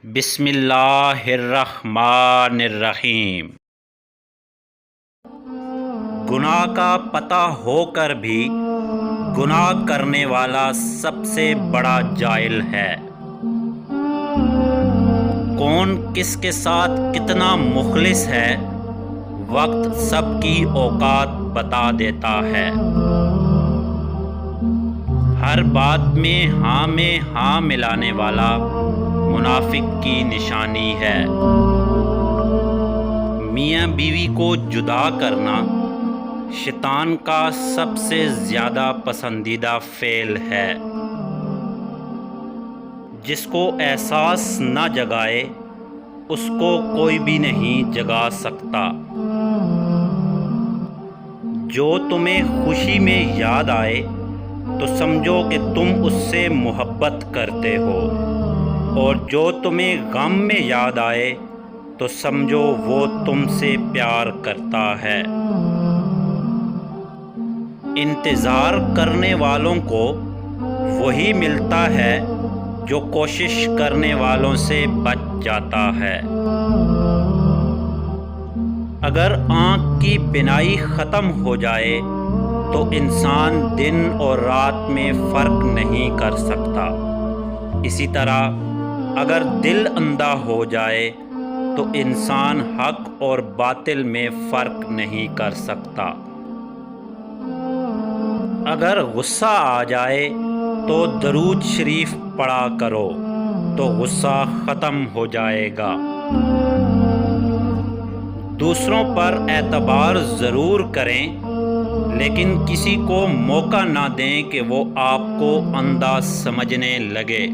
بسم اللہ الرحمن الرحیم۔ گناہ کا پتہ ہو کر بھی گناہ کرنے والا سب سے بڑا جاہل ہے۔ کون کس کے ساتھ کتنا مخلص ہے، وقت سب کی اوقات بتا دیتا ہے۔ ہر بات میں ہاں ملانے والا منافق کی نشانی ہے۔ میاں بیوی کو جدا کرنا شیطان کا سب سے زیادہ پسندیدہ فعل ہے۔ جس کو احساس نہ جگائے اس کو کوئی بھی نہیں جگا سکتا۔ جو تمہیں خوشی میں یاد آئے تو سمجھو کہ تم اس سے محبت کرتے ہو، اور جو تمہیں غم میں یاد آئے تو سمجھو وہ تم سے پیار کرتا ہے۔ انتظار کرنے والوں کو وہی ملتا ہے جو کوشش کرنے والوں سے بچ جاتا ہے۔ اگر آنکھ کی بینائی ختم ہو جائے تو انسان دن اور رات میں فرق نہیں کر سکتا۔ اسی طرح اگر دل اندھا ہو جائے تو انسان حق اور باطل میں فرق نہیں کر سکتا۔ اگر غصہ آ جائے تو درود شریف پڑھا کرو تو غصہ ختم ہو جائے گا۔ دوسروں پر اعتبار ضرور کریں، لیکن کسی کو موقع نہ دیں کہ وہ آپ کو اندھا سمجھنے لگے۔